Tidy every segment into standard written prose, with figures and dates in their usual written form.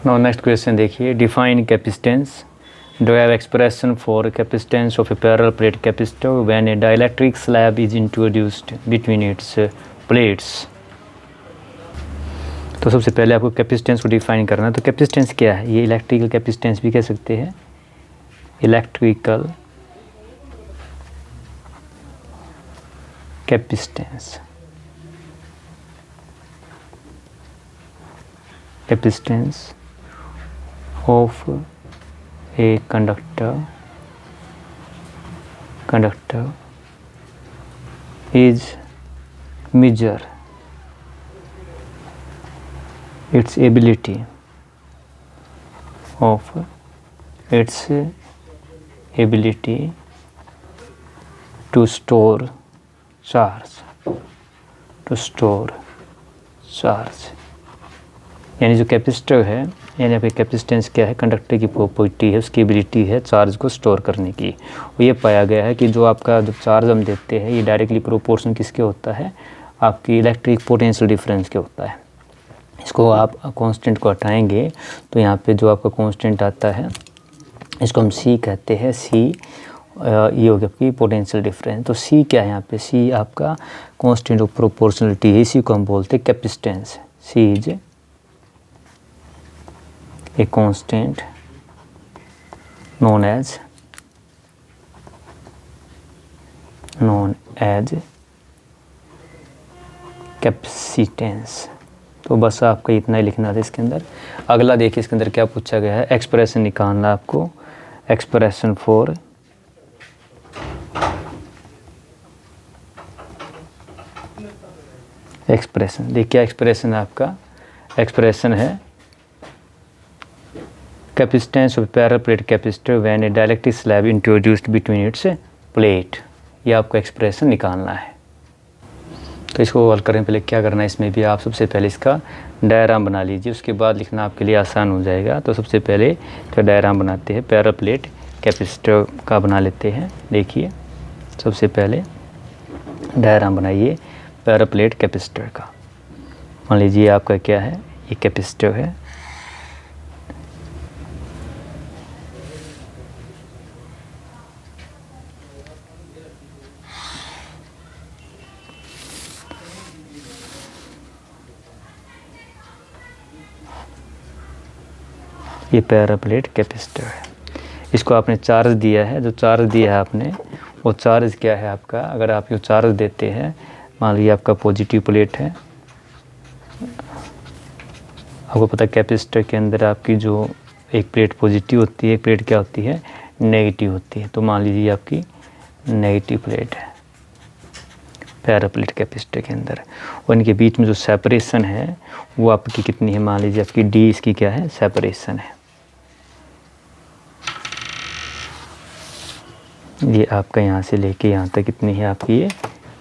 Now next question देखिए, define capacitance. Do you have expression for capacitance of a parallel plate capacitor when a dielectric slab is introduced between its plates? तो सबसे पहले आपको capacitance को define करना है। तो कैपेसिटेंस क्या है? ये इलेक्ट्रिकल कैपेसिटेंस भी कह सकते हैं, electrical capacitance, capacitance of a conductor is measure its ability to store charge, यानी जो कैपेसिटर है, यानी आपकी कैपेसिटेंस क्या है, कंडक्टर की प्रॉपर्टी है, उसकी एबिलिटी है चार्ज को स्टोर करने की। और ये पाया गया है कि जो आपका जो चार्ज हम देते हैं ये डायरेक्टली प्रोपोर्शन किसके होता है, आपकी इलेक्ट्रिक पोटेंशियल डिफरेंस के होता है। इसको आप कांस्टेंट को हटाएंगे तो यहाँ पे जो आपका कांस्टेंट आता है इसको हम सी कहते हैं। सी ये हो गया आपकी पोटेंशियल डिफरेंस। तो सी क्या है यहाँ पे, सी आपका कांस्टेंट ऑफ प्रोपोर्शनलिटी है, इसी को हम बोलते हैं capacitance. C is a constant known as capacitance। तो बस आपका इतना ही लिखना था इसके अंदर। अगला देखिए इसके अंदर क्या पूछा गया है, एक्सप्रेशन निकालना आपको, एक्सप्रेशन फॉर एक्सप्रेशन। देखिए क्या एक्सप्रेशन है आपका, एक्सप्रेशन है capacitance of parallel plate capacitor when A dielectric slab introduced between its plate. ये आपको एक्सप्रेशन निकालना है। तो इसको हल करने पहले क्या करना है, इसमें भी आप सबसे पहले इसका डायग्राम बना लीजिए, उसके बाद लिखना आपके लिए आसान हो जाएगा। तो सबसे पहले इसका डायग्राम बनाते हैं, पैरेलल प्लेट कैपेसिटर का बना लेते हैं। देखिए सबसे पहले डायग्राम बनाइए पैरेलल प्लेट कैपेसिटर का। मान लीजिए आपका क्या है, ये कैपेसिटर है, ये पैरेलल प्लेट कैपेसिटर है। इसको आपने चार्ज दिया है, जो चार्ज दिया है आपने वो चार्ज क्या है आपका, अगर आप ये चार्ज देते हैं, मान लीजिए आपका पॉजिटिव प्लेट है, आपको पता है कैपेसिटर के अंदर आपकी जो एक प्लेट पॉजिटिव होती है, एक प्लेट क्या होती है, नेगेटिव होती है। तो मान लीजिए आपकी नेगेटिव प्लेट है पैरेलल प्लेट कैपेसिटर के अंदर, और इनके बीच में जो सेपरेशन है वो आपकी कितनी है, मान लीजिए आपकी डी, इसकी क्या है, सेपरेशन है। ये आपका यहाँ से लेके यहाँ तक कितनी है आपकी, ये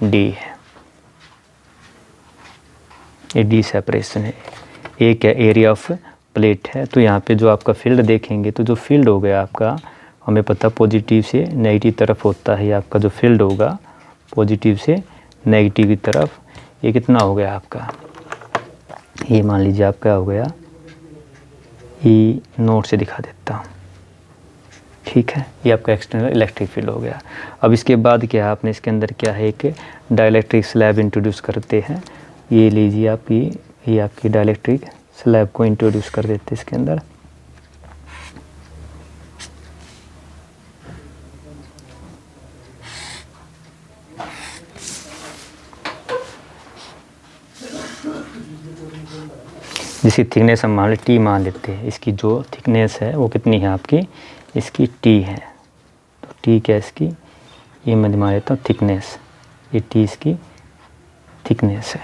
डी है, ये डी सेपरेशन है। एक है एरिया ऑफ प्लेट है। तो यहाँ पे जो आपका फील्ड देखेंगे, तो जो फील्ड हो गया आपका, हमें पता पॉजिटिव से नेगेटिव तरफ होता है, आपका जो फील्ड होगा पॉजिटिव से नेगेटिव की तरफ, ये कितना हो गया आपका, ये मान लीजिए आपका हो गया, ई नोट से दिखा देता हूँ, ठीक है, ये आपका एक्सटर्नल इलेक्ट्रिक फील्ड हो गया। अब इसके बाद क्या है, आपने इसके अंदर क्या है, एक डाइलेक्ट्रिक स्लैब इंट्रोड्यूस करते हैं। ये लीजिए आप, ये आपकी डाइलेक्ट्रिक स्लैब को इंट्रोड्यूस कर देते हैं इसके अंदर। जिसकी थिकनेस हम मान टी मान लेते हैं, इसकी जो थिकनेस है वो कितनी है आपकी, इसकी टी है। तो टी क्या है इसकी, ये मैं मान लेता हूँ थिकनेस, ये टी इसकी थिकनेस है।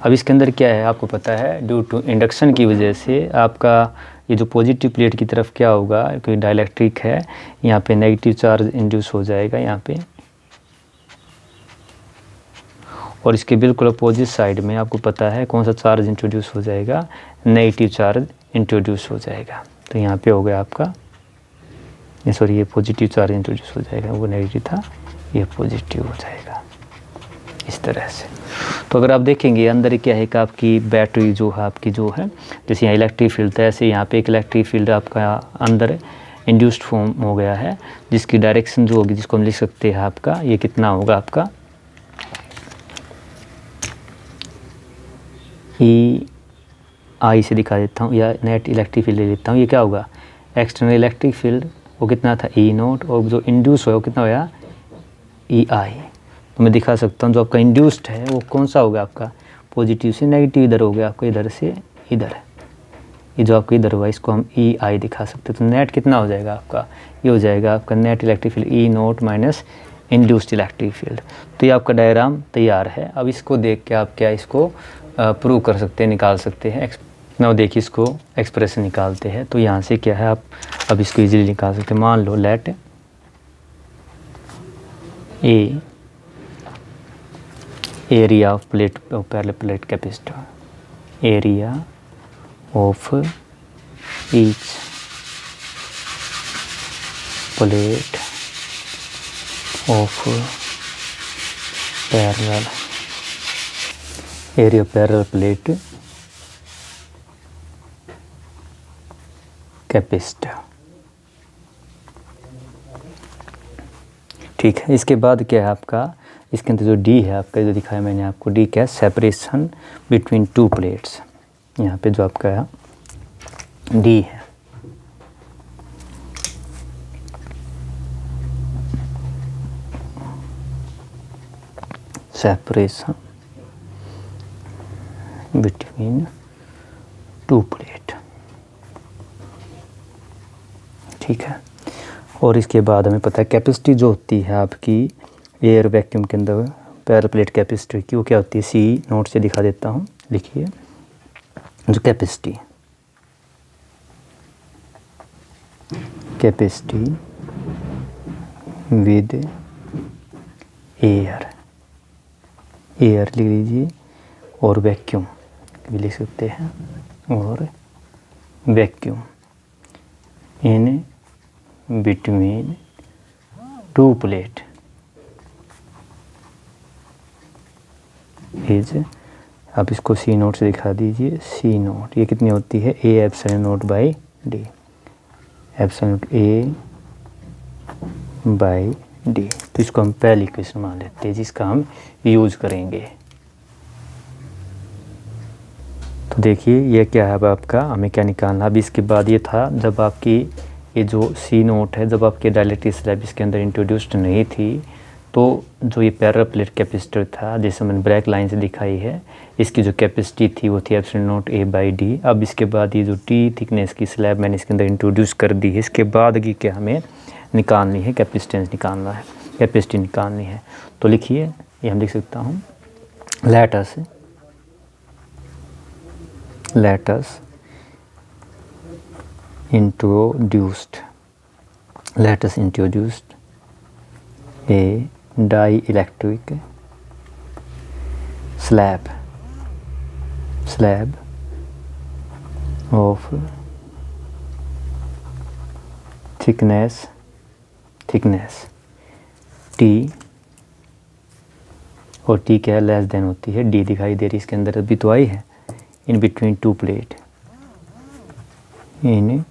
अब इसके अंदर क्या है आपको पता है, ड्यू टू इंडक्शन की वजह से आपका ये जो पॉजिटिव प्लेट की तरफ क्या होगा, क्योंकि डाइलेक्ट्रिक है, यहाँ पे नेगेटिव चार्ज इंड्यूस हो जाएगा यहाँ पे, और इसके बिल्कुल अपोजिट साइड में आपको पता है कौन सा चार्ज इंट्रोड्यूस हो जाएगा, नेगेटिव चार्ज इंट्रोड्यूस हो जाएगा। तो यहाँ पे हो गया आपका, ये सॉरी, ये पॉजिटिव चार्ज इंट्रोड्यूस हो जाएगा, वो नेगेटिव था, ये पॉजिटिव हो जाएगा। इस तरह से। तो अगर आप देखेंगे अंदर क्या है कि आपकी बैटरी जो है आपकी जो है, जैसे यहाँ इलेक्ट्रिक फील्ड था ऐसे यहाँ पे एक इलेक्ट्रिक फील्ड आपका अंदर इंड्यूस्ड फॉर्म हो गया है, जिसकी डायरेक्शन जो होगी, जिसको हम लिख सकते हैं आपका, ये कितना होगा आपका ई आई से दिखा देता हूँ, या नेट इलेक्ट्रिक फील्ड ले लेता हूँ। ये क्या होगा, एक्सटर्नल इलेक्ट्रिक फील्ड वो कितना था ई नोट, और जो इंड्यूस हुआ वो कितना होगा ई आई। तो मैं दिखा सकता हूँ जो आपका इंड्यूस्ड है वो कौन सा होगा आपका, पॉजिटिव से नेगेटिव इधर हो गया आपका, इधर से इधर, ये जो आपका इधर हुआ इसको हम ई आई दिखा सकते हैं। तो नेट कितना हो जाएगा आपका, ये हो जाएगा आपका net electric field E note minus induced electric field. तो ये आपका डायग्राम तैयार है। अब इसको देख के आप क्या इसको प्रूव कर सकते हैं, निकाल सकते हैं। ना देखिए इसको एक्सप्रेशन निकालते हैं। तो यहाँ से क्या है, आप अब इसको इजीली निकाल सकते हैं। मान लो let a area of plate parallel plate capacitor, area of each plate of parallel, area parallel plate capacitor. ठीक है, इसके बाद क्या है आपका, इसके अंदर जो डी है आपका, जो दिखाया मैंने आपको, डी क्या है, सेपरेशन बिटवीन टू प्लेट्स। यहाँ पे जो आपका डी है, सेपरेशन बिटवीन टू प्लेट। ठीक है, और इसके बाद हमें पता है कैपेसिटी जो होती है आपकी एयर वैक्यूम के अंदर पैरेलल प्लेट कैपेसिटी की, वो क्या होती है, सी नोट से दिखा देता हूँ। लिखिए जो कैपेसिटी विद एयर, एयर लिख लीजिए, और वैक्यूम भी लिख सकते हैं, और vacuum in between two plate is, आप इसको सी नोट से दिखा दीजिए। सी नोट ये कितनी होती है, A epsilon note by D, epsilon note A by D. तो इसको हम पहली इक्वेशन मान लेते हैं जिसका हम यूज करेंगे। तो देखिए ये क्या है, अब आपका हमें क्या निकालना। अब इसके बाद ये था जब आपकी ये जो सी नोट है, जब आपके डायलेक्ट्रिक स्लैब इसके अंदर इंट्रोड्यूस्ड नहीं थी, तो जो ये पैरेलल प्लेट कैपेसिटर था, जैसे मैंने ब्लैक लाइन से दिखाई है, इसकी जो कैपेसिटी थी वो थी epsilon note A by D. अब इसके बाद ये जो टी थिकनेस की स्लैब मैंने इसके अंदर इंट्रोड्यूस कर दी है, इसके बाद की क्या हमें निकालनी है, कैपेसिटेंस निकालना है, कैपेसिटी निकालनी है। तो लिखिए, ये हम लिख सकता हूँ, let us introduced A dielectric slab of thickness T, और T क्या है, लेस देन होती है D दिखाई दे रही इसके अंदर, अभी तो आई है, in between two plate, in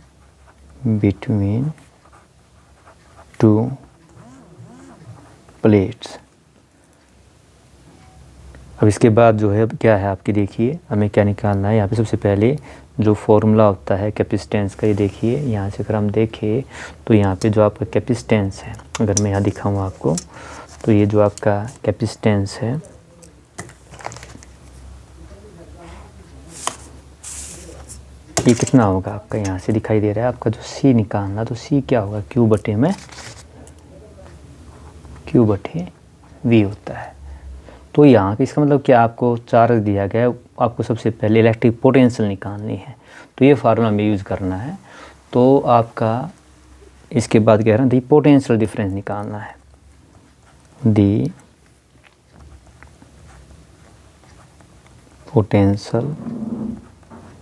between two plates. अब इसके बाद जो है क्या है आपकी, देखिए हमें क्या निकालना है। यहाँ पे सबसे पहले जो फॉर्मूला होता है कैपेसिटेंस का, ये देखिए यहाँ से अगर हम देखें तो यहाँ पे जो आपका कैपेसिटेंस है, अगर मैं यहाँ दिखाऊँ आपको, तो ये जो आपका कैपेसिटेंस है, ये कितना होगा आपका, यहाँ से दिखाई दे रहा है आपका जो सी निकालना। तो सी क्या होगा, क्यू बटे वी होता है। तो यहाँ पे इसका मतलब क्या, आपको चार्ज दिया गया है, आपको सबसे पहले इलेक्ट्रिक पोटेंशियल निकालनी है, तो ये फार्मूला में यूज़ करना है। तो आपका इसके बाद क्या है ना, दी पोटेंशियल डिफरेंस निकालना है, the potential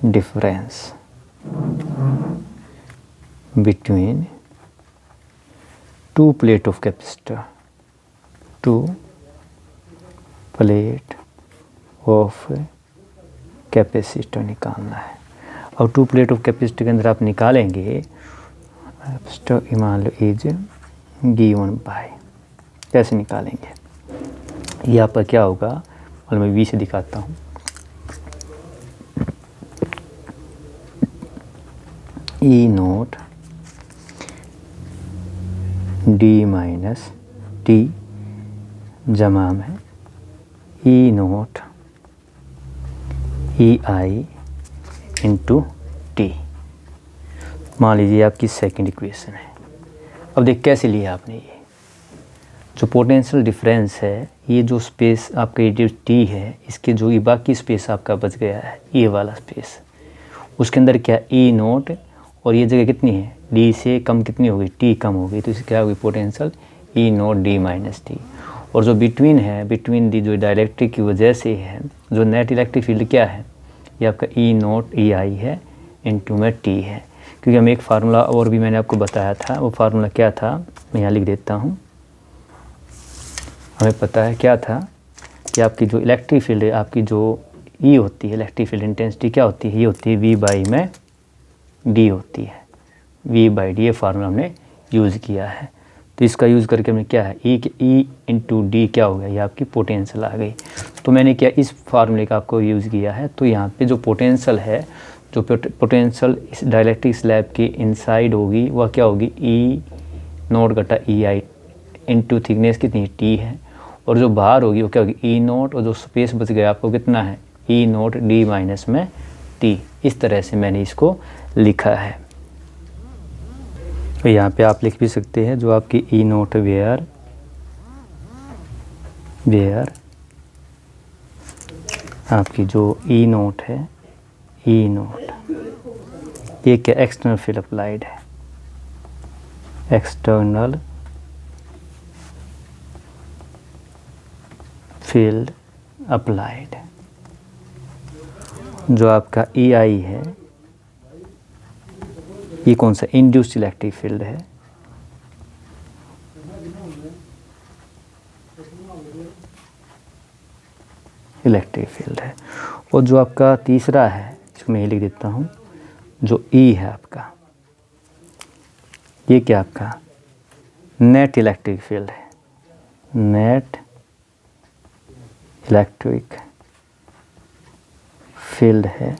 difference between two plate of capacitor, two plate of capacitor निकालना है। और 2 प्लेट ऑफ कैपेसिटर के अंदर आप निकालेंगे मान लो इज गिवन बाय, कैसे निकालेंगे ये आपका क्या होगा, और मैं वी से दिखाता हूँ। ई नोट डी माइनस टी जमा में ई नोट ई आई इंटू टी, मान लीजिए आपकी सेकंड इक्वेशन है। अब देख कैसे लिया आपने, ये जो पोटेंशियल डिफरेंस है, ये जो स्पेस आपका ये जो टी है, इसके जो ये बाकी स्पेस आपका बच गया है, ये वाला स्पेस, उसके अंदर क्या ई नोट, और ये जगह कितनी है, डी से कम कितनी हो गई, टी कम हो गई, तो इसकी क्या होगी पोटेंशियल ई नोट डी माइनस टी। और जो बिटवीन है, बिटवीन दी जो डाइलेक्ट्रिक की वजह से है, जो नेट इलेक्ट्रिक फील्ड क्या है, ये आपका ई नोट ई आई है इंटू में टी है। क्योंकि हम एक फार्मूला और भी मैंने आपको बताया था, वो फार्मूला क्या था, मैं यहाँ लिख देता हूँ। हमें पता है क्या था कि आपकी जो इलेक्ट्रिक फील्ड है, आपकी जो ई होती है, इलेक्ट्रिक फील्ड इंटेंसिटी क्या होती है, ये होती है वी बाई में डी होती है, वी बाई डी, ये फार्मूला हमने यूज़ किया है। तो इसका यूज़ करके हमने क्या है, ई इंटू डी क्या हो गया, ये आपकी पोटेंशियल आ गई। तो मैंने क्या इस फार्मूले का आपको यूज़ किया है। तो यहाँ पे जो पोटेंशियल है, जो पोटेंशियल इस डाइलेक्ट्रिक स्लैब के इनसाइड होगी, वह क्या होगी, ई नोट घटा ई आई इंटू थिकनेस कितनी टी है, और जो बाहर होगी वो क्या होगी ई नोट, और जो स्पेस बच गया आपको कितना है, ई नोट डी माइनस में टी। इस तरह से मैंने इसको लिखा है। तो यहाँ पे आप लिख भी सकते हैं जो आपकी ई नोट वेयर आपकी जो ई नोट है, ई नोट ये क्या एक्सटर्नल फील्ड अप्लाइड है, एक्सटर्नल फील्ड अप्लाइड। जो आपका ई आई है, ये कौन सा इंड्यूस्ड इलेक्ट्रिक फील्ड है, इलेक्ट्रिक फील्ड है। और जो आपका तीसरा है, इसको मैं ये लिख देता हूँ, जो ई है आपका, ये क्या आपका नेट इलेक्ट्रिक फील्ड है, नेट इलेक्ट्रिक फील्ड है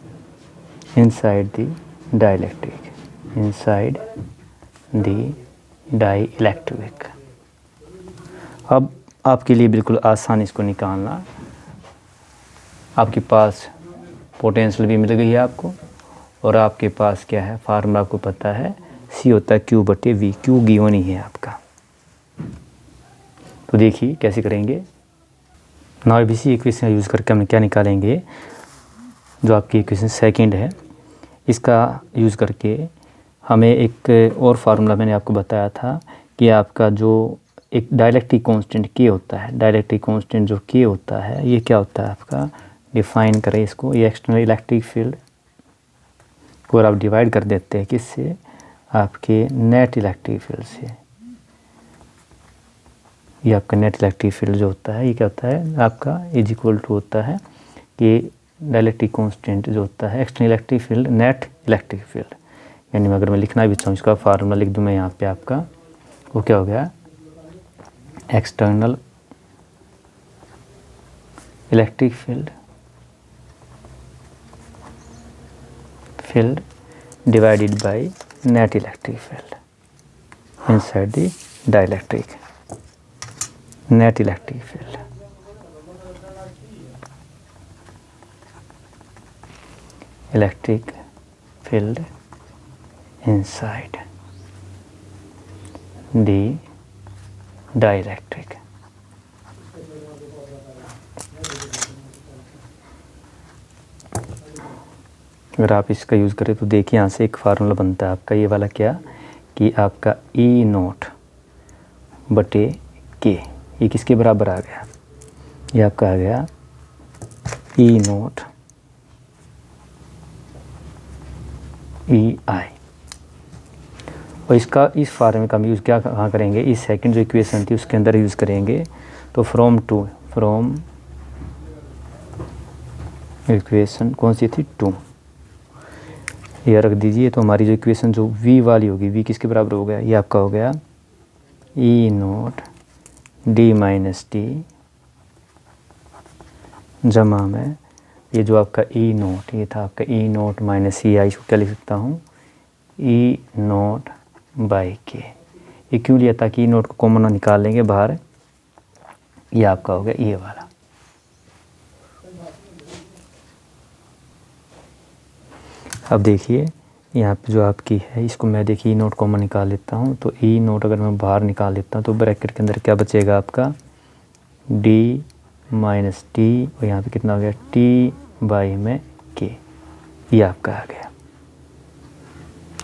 inside the dielectric, inside the dielectric. अब आपके लिए बिल्कुल आसान इसको निकालना। आपके पास पोटेंशियल भी मिल गई है आपको, और आपके पास क्या है, फार्मूला आपको पता है, सी होता है क्यू बटे वी, क्यू गिवन ही है आपका। तो देखिए कैसे करेंगे। नाउ इसी इक्वेशन का यूज़ करके हम क्या निकालेंगे, जो आपकी इक्वेशन सेकंड है, इसका यूज़ करके हमें एक और फार्मूला मैंने आपको बताया था कि आपका जो एक डाइलेक्ट्रिक कांस्टेंट के होता है, डाइलेक्ट्रिक कांस्टेंट जो के होता है, ये क्या होता है आपका, डिफाइन करें इसको, ये एक्सटर्नल इलेक्ट्रिक फील्ड को आप डिवाइड कर देते हैं किससे, आपके नेट इलेक्ट्रिक फील्ड से। ये आपका नेट इलेक्ट्रिक फील्ड जो होता है, ये क्या होता है आपका इज इक्वल टू होता है कि डाइलेक्ट्रिक कांस्टेंट जो होता है external electric field net electric field. यानी अगर मैं लिखना भी चाहूँ, इसका फार्मूला लिख दूँ मैं यहाँ पे आपका, वो क्या हो गया, external electric field divided by net electric field inside the dielectric, net electric field. Electric field inside the dielectric। अगर आप इसका यूज़ करें तो देखिए यहाँ से एक फार्मूला बनता है आपका, ये वाला क्या, कि आपका ई नोट बटे के, ये किसके बराबर आ गया, ये आपका आ गया ई नोट ई आई। और इसका इस फार्मूले का हम यूज़ क्या कहाँ करेंगे, इस सेकंड जो इक्वेशन थी उसके अंदर यूज़ करेंगे। तो फ्रॉम इक्वेशन कौन सी थी, 2, यह रख दीजिए। तो हमारी जो इक्वेशन जो v वाली होगी, v किसके बराबर हो गया, ये आपका हो गया ई नोट डी माइनस टी जमा में ये जो आपका ई नोट, ये था आपका ई नोट माइनस ई आई, इसको क्या लिख सकता हूँ, ई नोट बाई के। ये क्यों लिया, ताकि ई नोट को कॉमन निकाल लेंगे बाहर, ये आपका हो गया ये वाला। अब देखिए यहाँ पे जो आपकी है, इसको मैं देखिए ई नोट कॉमन निकाल लेता हूँ। तो ई नोट अगर मैं बाहर निकाल लेता हूँ तो ब्रैकेट के अंदर क्या बचेगा आपका, डी माइनस टी, और यहाँ पे कितना हो गया, टी बाई में के, ये आपका आ गया।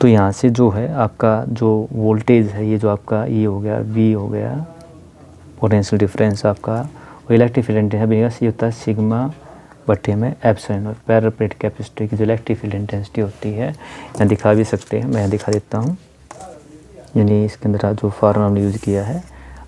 तो यहाँ से जो है आपका जो वोल्टेज है, ये जो आपका ये हो गया वी हो गया पोटेंशियल डिफरेंस आपका, और इलेक्ट्रिक फील्ड इंटेंसिटी बनेगा सी होता है सिग्मा बटे में एप्सिलॉन। और पैरेलल प्लेट कैपेसिटर की जो इलेक्ट्रिक फील्ड इंटेंसिटी होती है, यहाँ दिखा भी सकते हैं, मैं दिखा देता हूँ। यानी इसके अंदर जो फार्मूला हमने यूज़ किया है,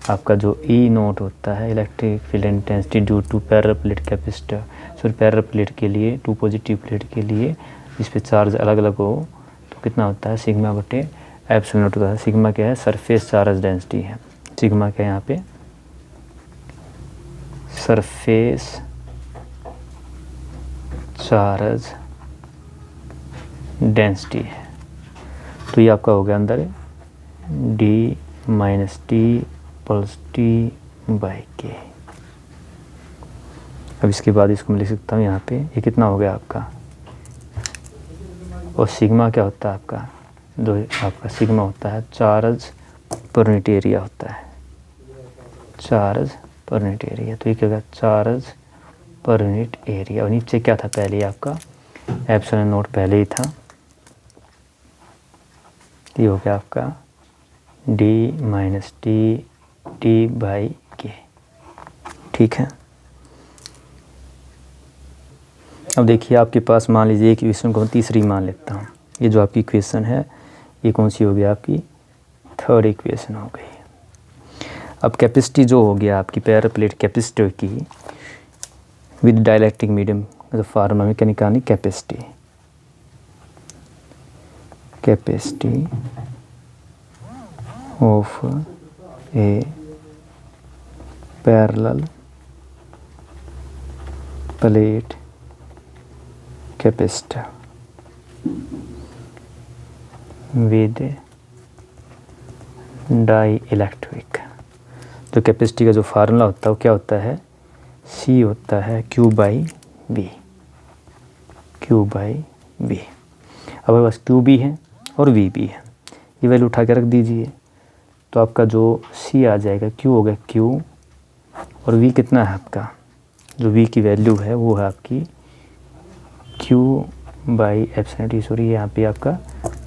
आपका जो ई नोट होता है electric field intensity due to parallel plate capacitor, sorry parallel plate के लिए, 2 पॉजिटिव प्लेट के लिए इस पे चार्ज अलग अलग हो, तो कितना होता है, सिग्मा बटे एप्सिलॉन नॉट होता है। सिग्मा क्या है, सरफेस चार्ज डेंसिटी है। सिग्मा क्या है यहाँ पे, सरफेस चार्ज डेंसिटी है। तो ये आपका हो गया अंदर D minus T plus T by के। अब इसके बाद इसको मैं लिख सकता हूँ यहाँ पे, ये कितना हो गया आपका, और सिग्मा क्या होता है आपका, जो आपका सिग्मा होता है चार्ज पर यूनिट एरिया होता है, चार्ज पर यूनिट एरिया। तो ये क्या होगा, चार्ज पर यूनिट एरिया। और नीचे क्या था पहले आपका, एप्सिलॉन नोट पहले ही था, ये हो गया आपका D minus T T by के। ठीक है। अब देखिए आपके पास मान लीजिए एक इक्वेशन को मैं तीसरी मान लेता हूँ। ये जो आपकी इक्वेशन है, ये कौन सी हो गई आपकी, 3rd इक्वेशन हो गई। अब कैपेसिटी जो हो गया आपकी पैरेलल प्लेट कैपेसिटर की विद डाइलेक्ट्रिक मीडियम, जो फार्मूला में क्या निकालनी, capacity, capacity of a parallel plate capacitor with dielectric. जो कैपेसिटी का जो फार्मूला होता है वो क्या होता है, सी होता है Q by V, Q by V. अब हमारे पास क्यू भी है और वी भी है, ये वैल्यू उठा के रख दीजिए। तो आपका जो सी आ जाएगा, क्यू हो गया क्यू, और वी कितना है आपका, जो वी की वैल्यू है वो है आपकी Q by epsilon T. Sorry यहाँ पे आपका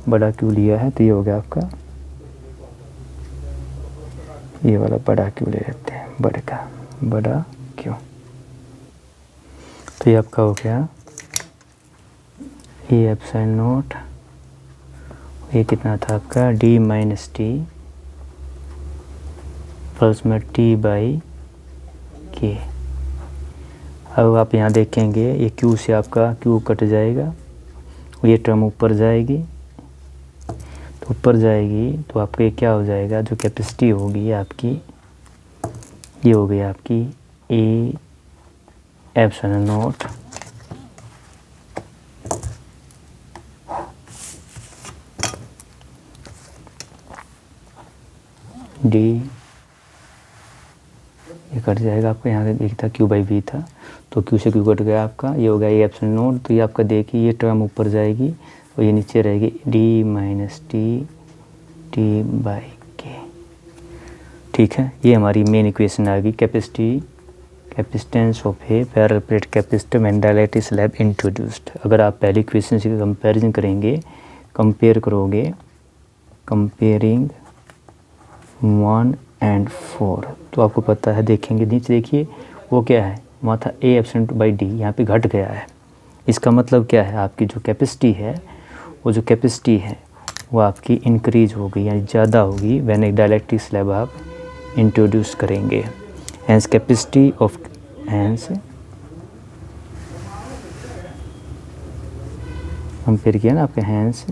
बड़ा क्यू लिया है, तो ये हो गया आपका, ये वाला बड़ा क्यू ले लेते हैं, बड़ा क्यू। तो ये आपका हो गया ये एप्सिलॉन नोट, ये कितना था आपका डी माइनस टी प्लस में टी बाई के। अब आप यहाँ देखेंगे ये क्यू से आपका क्यू कट जाएगा, ये टर्म ऊपर जाएगी, तो ऊपर जाएगी तो आपका ये क्या हो जाएगा, जो कैपेसिटी होगी आपकी, ये हो गई आपकी ए एप्सिलॉन नोट डी, ये कट जाएगा आपका, यहाँ एक था क्यू बाई वी था, तो क्यू से क्यू कट गया आपका, ये हो गया ए एप्सिलॉन नोट। तो ये आपका देखिए ये टर्म ऊपर जाएगी और ये नीचे रहेगी D minus T T by के। ठीक है, ये हमारी मेन इक्वेशन आ गई, capacitance of a parallel plate capacitor when dielectric slab introduced. अगर आप पहली इक्वेशन से कंपेरिजन करेंगे, कंपेयर करोगे, कंपेयरिंग 1 और 4, तो आपको पता है, देखेंगे नीचे देखिए वो क्या है, वहाँ था ए एप्सिलॉन बाई डी, यहाँ पे घट गया है। इसका मतलब क्या है, आपकी जो कैपेसिटी है, वो जो कैपेसिटी है वो आपकी इंक्रीज होगी यानी ज़्यादा होगी व्हेन एक डायलेक्ट्रिक स्लैब आप इंट्रोड्यूस करेंगे। Hence capacity of hence compare किया ना आपके hence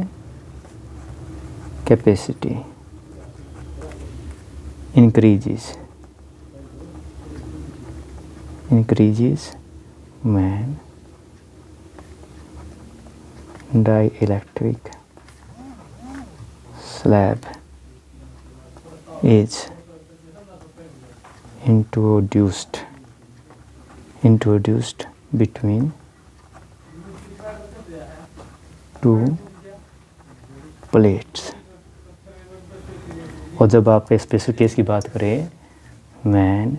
capacity increases when dielectric slab is introduced between two plates। और जब आप स्पेशल केस की बात करें, मैन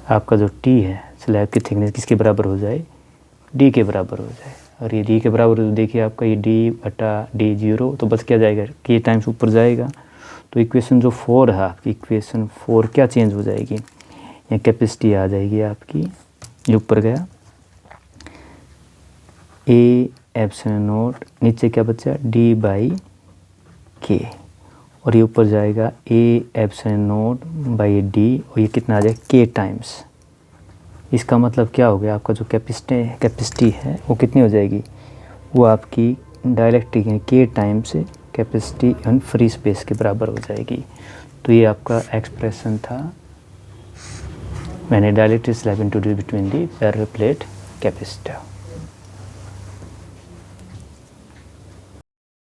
आपका जो टी है स्लैब की थिकनेस किसके बराबर हो जाए, डी के बराबर हो जाए। और ये डी के बराबर हो तो देखिए आपका ये डी बटा डी 0, तो बस क्या जाएगा, के टाइम्स ऊपर जाएगा। तो इक्वेशन जो 4 है आपकी, इक्वेशन 4 क्या चेंज हो जाएगी, यहाँ कैपेसिटी आ जाएगी आपकी, ये ऊपर गया ए एप्सिलॉन नॉट, नीचे क्या बचा डी बाई के, और ये ऊपर जाएगा A epsilon not by D, और ये कितना आ जाएगा के टाइम्स। इसका मतलब क्या हो गया, आपका जो कैपेसिटी है वो कितनी हो जाएगी, वो आपकी डायलेक्ट्रिक यानी के times capacity and free space के बराबर हो जाएगी। तो ये आपका एक्सप्रेशन था मैंने dielectric slab introduce between the parallel plate capacitor.